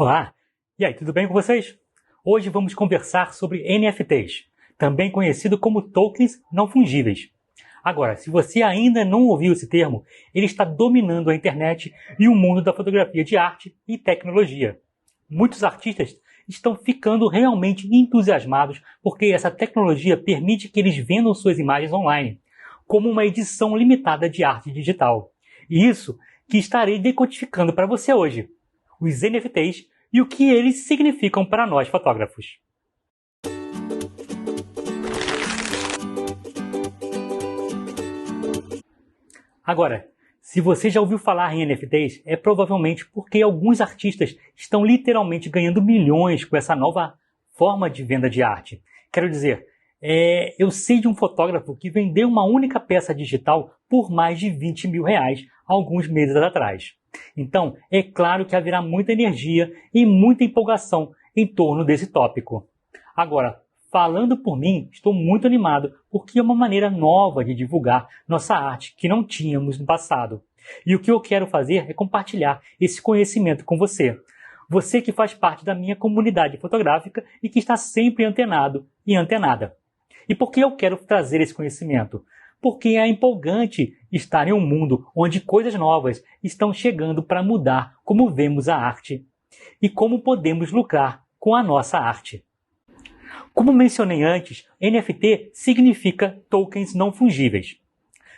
Olá! E aí, tudo bem com vocês? Hoje vamos conversar sobre NFTs, também conhecido como tokens não fungíveis. Agora, se você ainda não ouviu esse termo, ele está dominando a internet e o mundo da fotografia de arte e tecnologia. Muitos artistas estão ficando realmente entusiasmados porque essa tecnologia permite que eles vendam suas imagens online, como uma edição limitada de arte digital. E isso que estarei decodificando para você hoje, os NFTs e o que eles significam para nós fotógrafos. Agora, se você já ouviu falar em NFTs, é provavelmente porque alguns artistas estão literalmente ganhando milhões com essa nova forma de venda de arte. Quero dizer, eu sei de um fotógrafo que vendeu uma única peça digital por mais de 20 mil reais alguns meses atrás. Então, é claro que haverá muita energia e muita empolgação em torno desse tópico. Agora, falando por mim, estou muito animado porque é uma maneira nova de divulgar nossa arte que não tínhamos no passado. E o que eu quero fazer é compartilhar esse conhecimento com você. Você que faz parte da minha comunidade fotográfica e que está sempre antenado e antenada. E por que eu quero trazer esse conhecimento? Porque é empolgante estar em um mundo onde coisas novas estão chegando para mudar como vemos a arte e como podemos lucrar com a nossa arte. Como mencionei antes, NFT significa tokens não fungíveis.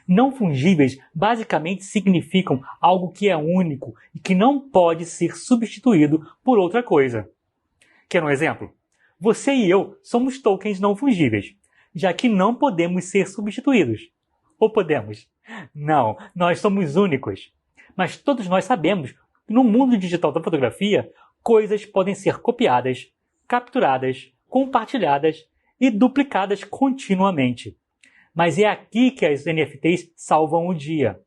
Não fungíveis basicamente significam algo que é único e que não pode ser substituído por outra coisa. Quer um exemplo? Você e eu somos tokens não fungíveis, já que não podemos ser substituídos. Ou podemos? Não, nós somos únicos. Mas todos nós sabemos que no mundo digital da fotografia, coisas podem ser copiadas, capturadas, compartilhadas e duplicadas continuamente. Mas é aqui que as NFTs salvam o dia.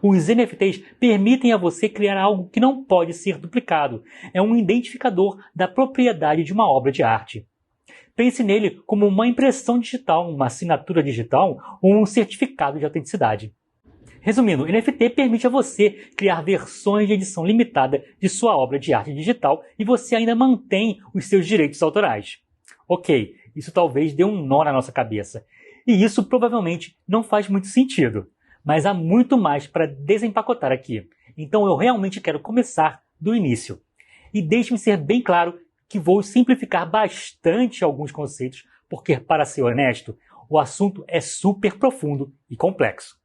Os NFTs permitem a você criar algo que não pode ser duplicado. É um identificador da propriedade de uma obra de arte. Pense nele como uma impressão digital, uma assinatura digital ou um certificado de autenticidade. Resumindo, NFT permite a você criar versões de edição limitada de sua obra de arte digital e você ainda mantém os seus direitos autorais. Ok, isso talvez dê um nó na nossa cabeça. E isso provavelmente não faz muito sentido. Mas há muito mais para desempacotar aqui. Então eu realmente quero começar do início. E deixe-me ser bem claro que vou simplificar bastante alguns conceitos, porque, para ser honesto, o assunto é super profundo e complexo.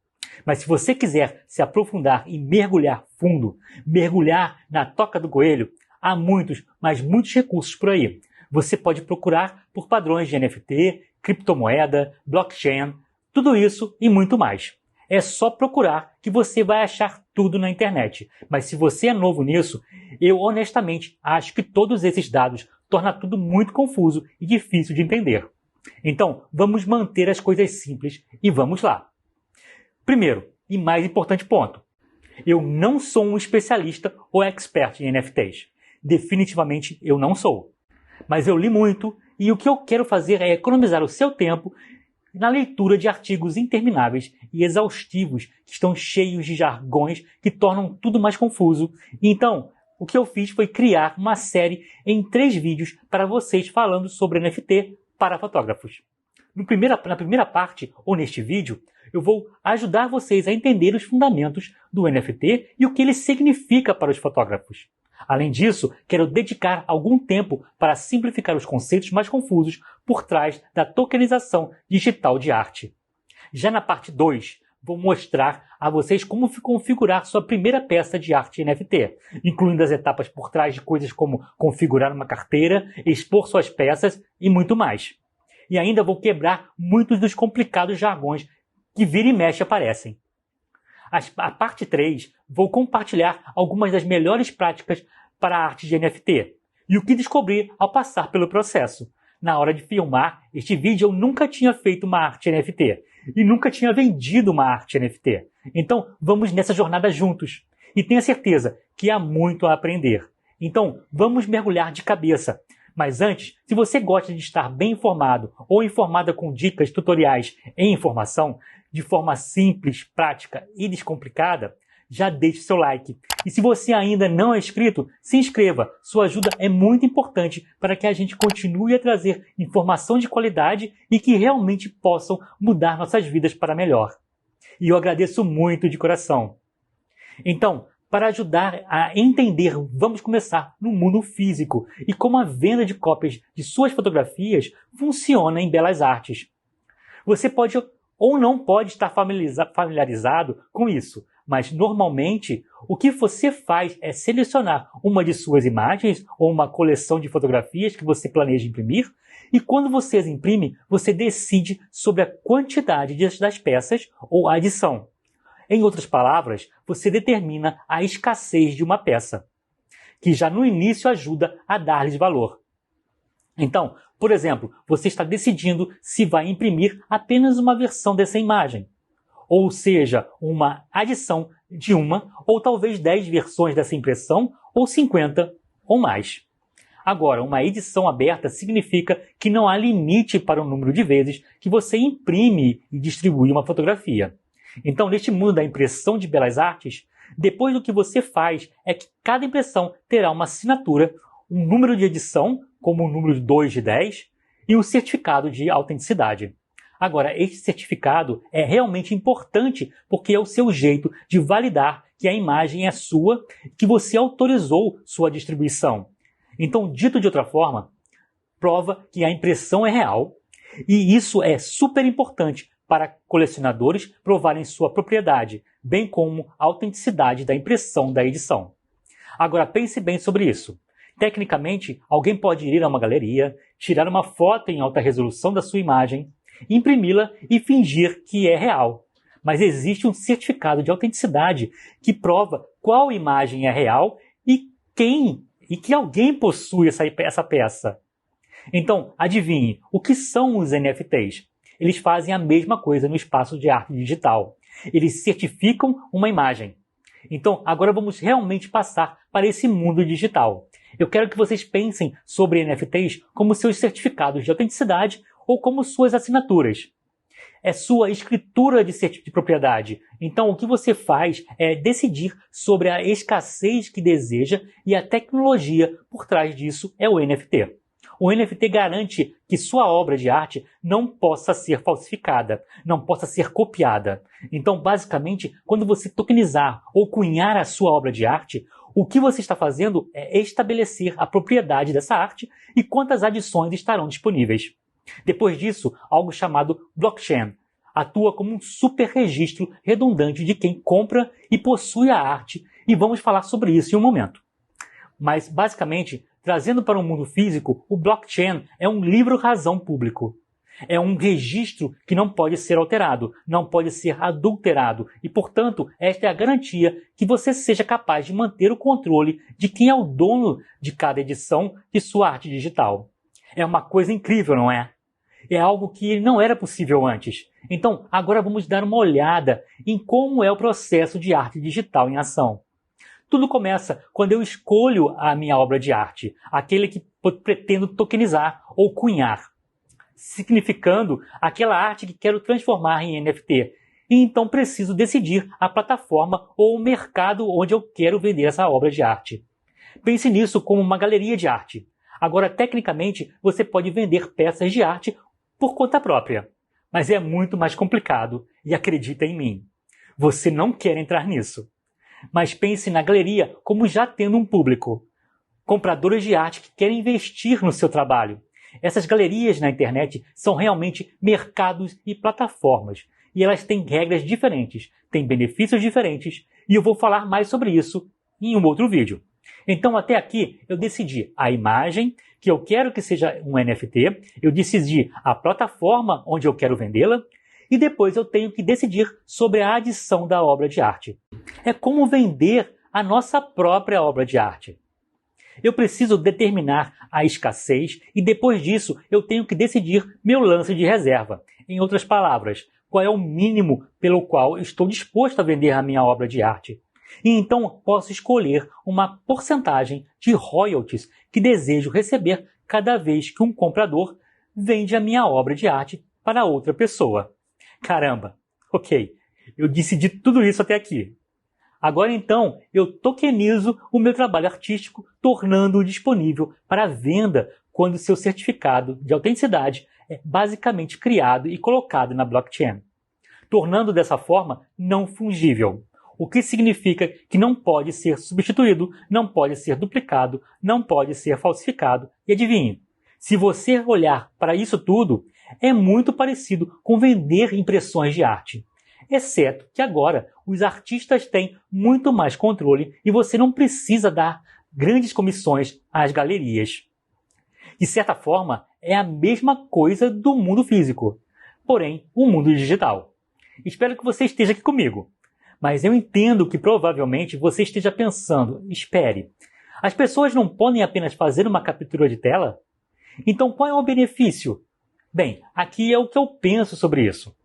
Mas se você quiser se aprofundar e mergulhar fundo, mergulhar na toca do coelho, há muitos, mas muitos recursos por aí. Você pode procurar por padrões de NFT, criptomoeda, blockchain, tudo isso e muito mais. É só procurar que você vai achar tudo na internet. Mas se você é novo nisso, eu honestamente acho que todos esses dados tornam tudo muito confuso e difícil de entender. Então, vamos manter as coisas simples e vamos lá. Primeiro, e mais importante ponto, eu não sou um especialista ou expert em NFTs. Definitivamente eu não sou. Mas eu li muito e o que eu quero fazer é economizar o seu tempo na leitura de artigos intermináveis e exaustivos que estão cheios de jargões que tornam tudo mais confuso. Então, o que eu fiz foi criar uma série em 3 vídeos para vocês falando sobre NFT para fotógrafos. Na primeira parte, ou neste vídeo, eu vou ajudar vocês a entender os fundamentos do NFT e o que ele significa para os fotógrafos. Além disso, quero dedicar algum tempo para simplificar os conceitos mais confusos por trás da tokenização digital de arte. Já na parte 2, vou mostrar a vocês como configurar sua primeira peça de arte NFT, incluindo as etapas por trás de coisas como configurar uma carteira, expor suas peças e muito mais. E ainda vou quebrar muitos dos complicados jargões que vira e mexe aparecem. A parte 3, vou compartilhar algumas das melhores práticas para a arte de NFT e o que descobri ao passar pelo processo. Na hora de filmar este vídeo, eu nunca tinha feito uma arte NFT e nunca tinha vendido uma arte NFT. Então, vamos nessa jornada juntos. E tenha certeza que há muito a aprender. Então, vamos mergulhar de cabeça. Mas antes, se você gosta de estar bem informado ou informada com dicas, tutoriais e informação, de forma simples, prática e descomplicada, já deixe seu like. E se você ainda não é inscrito, se inscreva. Sua ajuda é muito importante para que a gente continue a trazer informação de qualidade e que realmente possam mudar nossas vidas para melhor. E eu agradeço muito de coração. Então, para ajudar a entender, vamos começar no mundo físico e como a venda de cópias de suas fotografias funciona em belas artes. Você pode ou não pode estar familiarizado com isso, mas normalmente o que você faz é selecionar uma de suas imagens ou uma coleção de fotografias que você planeja imprimir e quando você as imprime, você decide sobre a quantidade das peças ou a adição. Em outras palavras, você determina a escassez de uma peça, que já no início ajuda a dar-lhes valor. Então, por exemplo, você está decidindo se vai imprimir apenas uma versão dessa imagem, ou seja, uma adição de uma ou talvez 10 versões dessa impressão, ou 50 ou mais. Agora, uma edição aberta significa que não há limite para o número de vezes que você imprime e distribui uma fotografia. Então, neste mundo da impressão de belas artes, depois do que você faz é que cada impressão terá uma assinatura, um número de edição, como o número 2 de 10, e um certificado de autenticidade. Agora, este certificado é realmente importante porque é o seu jeito de validar que a imagem é sua e que você autorizou sua distribuição. Então, dito de outra forma, prova que a impressão é real, e isso é super importante para colecionadores provarem sua propriedade, bem como a autenticidade da impressão da edição. Agora pense bem sobre isso. Tecnicamente, alguém pode ir a uma galeria, tirar uma foto em alta resolução da sua imagem, imprimi-la e fingir que é real. Mas existe um certificado de autenticidade que prova qual imagem é real e que alguém possui essa peça. Então, adivinhe, o que são os NFTs? Eles fazem a mesma coisa no espaço de arte digital. Eles certificam uma imagem. Então, agora vamos realmente passar para esse mundo digital. Eu quero que vocês pensem sobre NFTs como seus certificados de autenticidade ou como suas assinaturas. É sua escritura de propriedade. Então, o que você faz é decidir sobre a escassez que deseja e a tecnologia por trás disso é o NFT. O NFT garante que sua obra de arte não possa ser falsificada, não possa ser copiada. Então, basicamente, quando você tokenizar ou cunhar a sua obra de arte, o que você está fazendo é estabelecer a propriedade dessa arte e quantas adições estarão disponíveis. Depois disso, algo chamado blockchain atua como um super registro redundante de quem compra e possui a arte, e vamos falar sobre isso em um momento. Mas, basicamente, trazendo para o mundo físico, o blockchain é um livro-razão público. É um registro que não pode ser alterado, não pode ser adulterado e, portanto, esta é a garantia que você seja capaz de manter o controle de quem é o dono de cada edição de sua arte digital. É uma coisa incrível, não é? É algo que não era possível antes. Então, agora vamos dar uma olhada em como é o processo de arte digital em ação. Tudo começa quando eu escolho a minha obra de arte, aquele que pretendo tokenizar ou cunhar, significando aquela arte que quero transformar em NFT. E então preciso decidir a plataforma ou o mercado onde eu quero vender essa obra de arte. Pense nisso como uma galeria de arte. Agora, tecnicamente, você pode vender peças de arte por conta própria. Mas é muito mais complicado, e acredita em mim. Você não quer entrar nisso. Mas pense na galeria como já tendo um público. Compradores de arte que querem investir no seu trabalho. Essas galerias na internet são realmente mercados e plataformas. E elas têm regras diferentes, têm benefícios diferentes, e eu vou falar mais sobre isso em um outro vídeo. Então, até aqui, eu decidi a imagem que eu quero que seja um NFT, eu decidi a plataforma onde eu quero vendê-la, e depois eu tenho que decidir sobre a adição da obra de arte. É como vender a nossa própria obra de arte. Eu preciso determinar a escassez e depois disso eu tenho que decidir meu lance de reserva. Em outras palavras, qual é o mínimo pelo qual estou disposto a vender a minha obra de arte. E então posso escolher uma porcentagem de royalties que desejo receber cada vez que um comprador vende a minha obra de arte para outra pessoa. Caramba, Ok, eu decidi tudo isso até aqui. Agora então, eu tokenizo o meu trabalho artístico, tornando-o disponível para venda quando seu certificado de autenticidade é basicamente criado e colocado na blockchain, tornando dessa forma não fungível, o que significa que não pode ser substituído, não pode ser duplicado, não pode ser falsificado. E adivinhe, se você olhar para isso tudo, é muito parecido com vender impressões de arte. Exceto que agora os artistas têm muito mais controle e você não precisa dar grandes comissões às galerias. De certa forma, é a mesma coisa do mundo físico, porém, o mundo digital. Espero que você esteja aqui comigo. Mas eu entendo que provavelmente você esteja pensando, espere, as pessoas não podem apenas fazer uma captura de tela? Então qual é o benefício? Bem, aqui é o que eu penso sobre isso.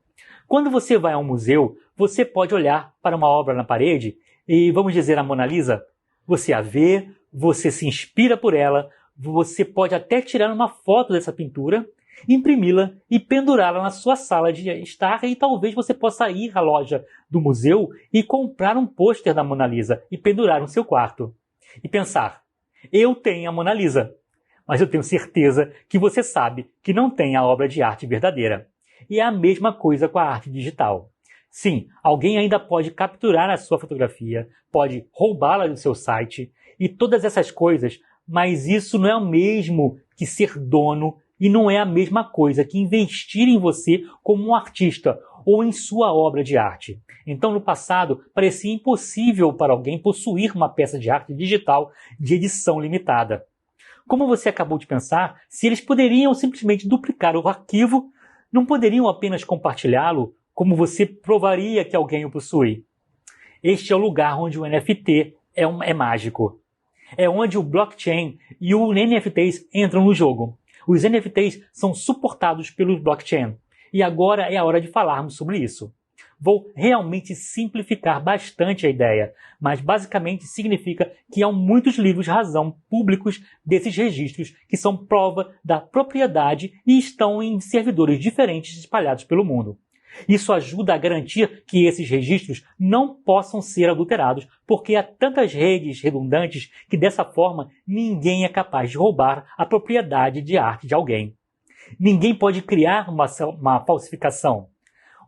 Quando você vai a um museu, você pode olhar para uma obra na parede e, vamos dizer, a Mona Lisa, você a vê, você se inspira por ela, você pode até tirar uma foto dessa pintura, imprimi-la e pendurá-la na sua sala de estar e talvez você possa ir à loja do museu e comprar um pôster da Mona Lisa e pendurar no seu quarto. E pensar, eu tenho a Mona Lisa, mas eu tenho certeza que você sabe que não tem a obra de arte verdadeira. E é a mesma coisa com a arte digital. Sim, alguém ainda pode capturar a sua fotografia, pode roubá-la do seu site e todas essas coisas, mas isso não é o mesmo que ser dono e não é a mesma coisa que investir em você como um artista ou em sua obra de arte. Então, no passado, parecia impossível para alguém possuir uma peça de arte digital de edição limitada. Como você acabou de pensar, se eles poderiam simplesmente duplicar o arquivo, não poderiam apenas compartilhá-lo, como você provaria que alguém o possui? Este é o lugar onde o NFT é mágico. É onde o blockchain e o NFTs entram no jogo. Os NFTs são suportados pelo blockchain. E agora é a hora de falarmos sobre isso. Vou realmente simplificar bastante a ideia, mas basicamente significa que há muitos livros-razão públicos desses registros que são prova da propriedade e estão em servidores diferentes espalhados pelo mundo. Isso ajuda a garantir que esses registros não possam ser adulterados, porque há tantas redes redundantes que dessa forma ninguém é capaz de roubar a propriedade de arte de alguém. Ninguém pode criar uma falsificação.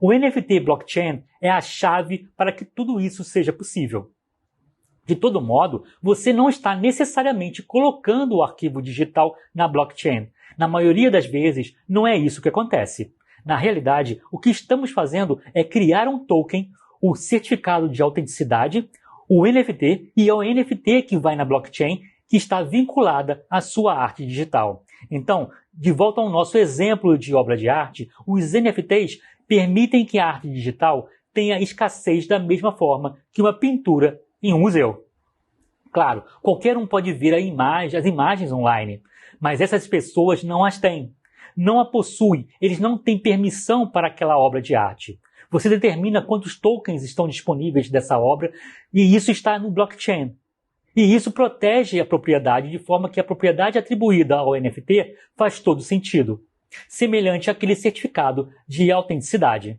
O NFT blockchain é a chave para que tudo isso seja possível. De todo modo, você não está necessariamente colocando o arquivo digital na blockchain. Na maioria das vezes, não é isso que acontece. Na realidade, o que estamos fazendo é criar um token, o certificado de autenticidade, o NFT, e é o NFT que vai na blockchain que está vinculada à sua arte digital. Então, de volta ao nosso exemplo de obra de arte, os NFTs permitem que a arte digital tenha escassez da mesma forma que uma pintura em um museu. Claro, qualquer um pode ver as imagens online, mas essas pessoas não as têm. Não a possuem, eles não têm permissão para aquela obra de arte. Você determina quantos tokens estão disponíveis dessa obra e isso está no blockchain. E isso protege a propriedade de forma que a propriedade atribuída ao NFT faz todo sentido, semelhante àquele certificado de autenticidade.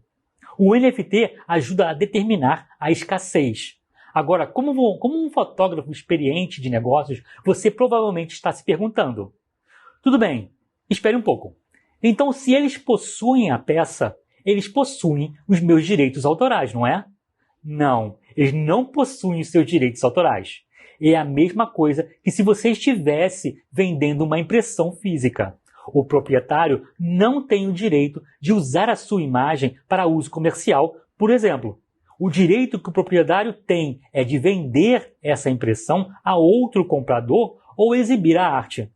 O NFT ajuda a determinar a escassez. Agora, como um fotógrafo experiente de negócios, você provavelmente está se perguntando: tudo bem, espere um pouco. Então, se eles possuem a peça, eles possuem os meus direitos autorais, não é? Não, eles não possuem os seus direitos autorais. É a mesma coisa que se você estivesse vendendo uma impressão física. O proprietário não tem o direito de usar a sua imagem para uso comercial, por exemplo. O direito que o proprietário tem é de vender essa impressão a outro comprador ou exibir a arte.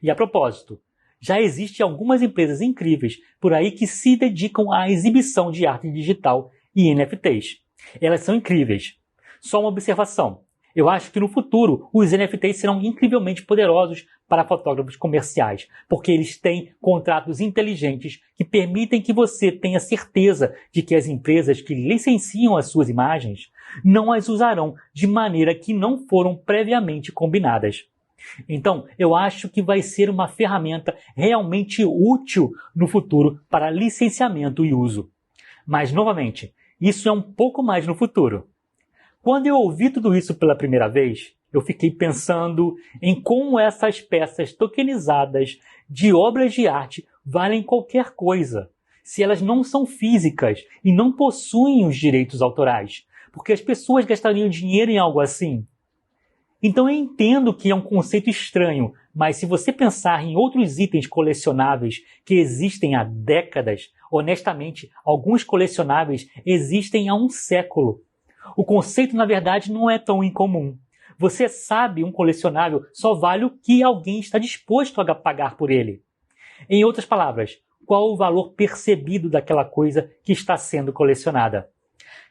E a propósito, já existem algumas empresas incríveis por aí que se dedicam à exibição de arte digital e NFTs. Elas são incríveis. Só uma observação. Eu acho que no futuro os NFTs serão incrivelmente poderosos para fotógrafos comerciais, porque eles têm contratos inteligentes que permitem que você tenha certeza de que as empresas que licenciam as suas imagens não as usarão de maneira que não foram previamente combinadas. Então, eu acho que vai ser uma ferramenta realmente útil no futuro para licenciamento e uso. Mas, novamente, Isso é um pouco mais no futuro. Quando eu ouvi tudo isso pela primeira vez, eu fiquei pensando em como essas peças tokenizadas de obras de arte valem qualquer coisa, se elas não são físicas e não possuem os direitos autorais, porque as pessoas gastariam dinheiro em algo assim. Então eu entendo que é um conceito estranho, mas se você pensar em outros itens colecionáveis que existem há décadas, honestamente, alguns colecionáveis existem há um século. O conceito, na verdade, não é tão incomum. Você sabe, um colecionável só vale o que alguém está disposto a pagar por ele. Em outras palavras, qual o valor percebido daquela coisa que está sendo colecionada?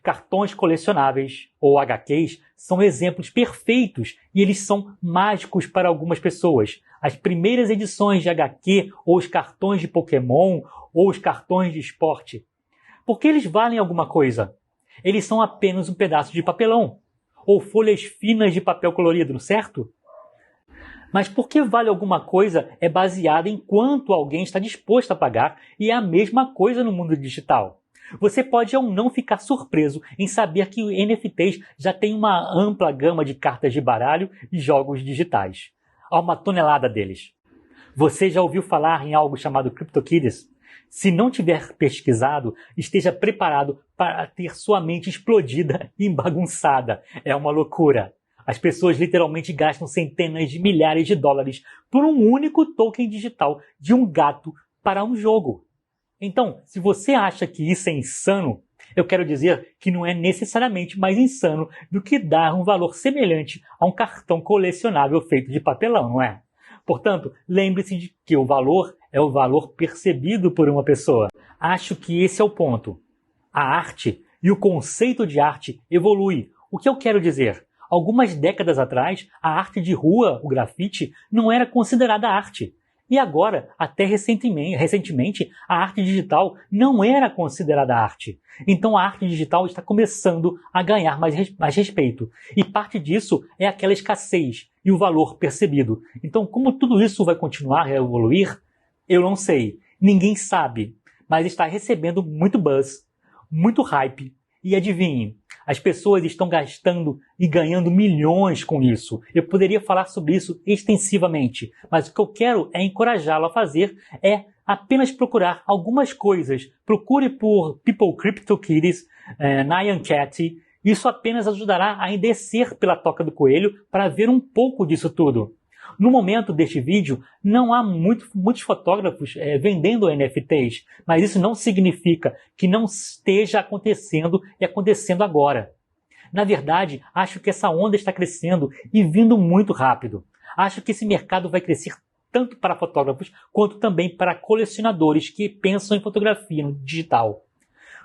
Cartões colecionáveis, ou HQs, são exemplos perfeitos e eles são mágicos para algumas pessoas. As primeiras edições de HQ, ou os cartões de Pokémon, ou os cartões de esporte. Por que eles valem alguma coisa? Eles são apenas um pedaço de papelão, ou folhas finas de papel colorido, certo? Mas por que vale alguma coisa é baseado em quanto alguém está disposto a pagar e é a mesma coisa no mundo digital. Você pode ou não ficar surpreso em saber que NFTs já tem uma ampla gama de cartas de baralho e jogos digitais. Há uma tonelada deles. Você já ouviu falar em algo chamado CryptoKitties? Se não tiver pesquisado, esteja preparado para ter sua mente explodida e bagunçada. É uma loucura. As pessoas literalmente gastam centenas de milhares de dólares por um único token digital de um gato para um jogo. Então, se você acha que isso é insano, eu quero dizer que não é necessariamente mais insano do que dar um valor semelhante a um cartão colecionável feito de papelão, não é? Portanto, lembre-se de que o valor é o valor percebido por uma pessoa. Acho que esse é o ponto. A arte e o conceito de arte evolui. O que eu quero dizer? Algumas décadas atrás, a arte de rua, o grafite, não era considerada arte. E agora, até recentemente, a arte digital não era considerada arte. Então a arte digital está começando a ganhar mais respeito. E parte disso é aquela escassez e o valor percebido. Então, como tudo isso vai continuar a evoluir, eu não sei. Ninguém sabe. Mas está recebendo muito buzz, muito hype. E adivinhe, as pessoas estão gastando e ganhando milhões com isso. Eu poderia falar sobre isso extensivamente, mas o que eu quero é encorajá-lo a fazer é apenas procurar algumas coisas. Procure por People CryptoKitties, Nyan Cat. Isso apenas ajudará a descer pela toca do coelho para ver um pouco disso tudo. No momento deste vídeo, não há muitos fotógrafos vendendo NFTs, mas isso não significa que não esteja acontecendo e acontecendo agora. Na verdade, acho que essa onda está crescendo e vindo muito rápido. Acho que esse mercado vai crescer tanto para fotógrafos quanto também para colecionadores que pensam em fotografia no digital.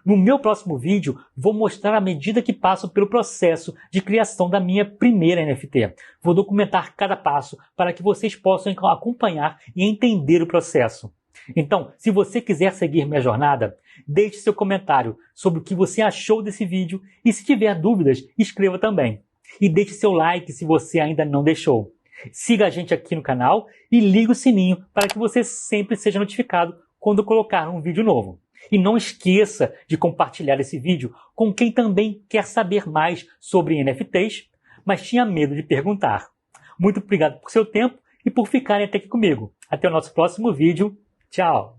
No meu próximo vídeo, vou mostrar a medida que passo pelo processo de criação da minha primeira NFT. Vou documentar cada passo para que vocês possam acompanhar e entender o processo. Então, se você quiser seguir minha jornada, deixe seu comentário sobre o que você achou desse vídeo e se tiver dúvidas, escreva também. E deixe seu like se você ainda não deixou. Siga a gente aqui no canal e ligue o sininho para que você sempre seja notificado quando eu colocar um vídeo novo. E não esqueça de compartilhar esse vídeo com quem também quer saber mais sobre NFTs, mas tinha medo de perguntar. Muito obrigado por seu tempo e por ficarem até aqui comigo. Até o nosso próximo vídeo. Tchau!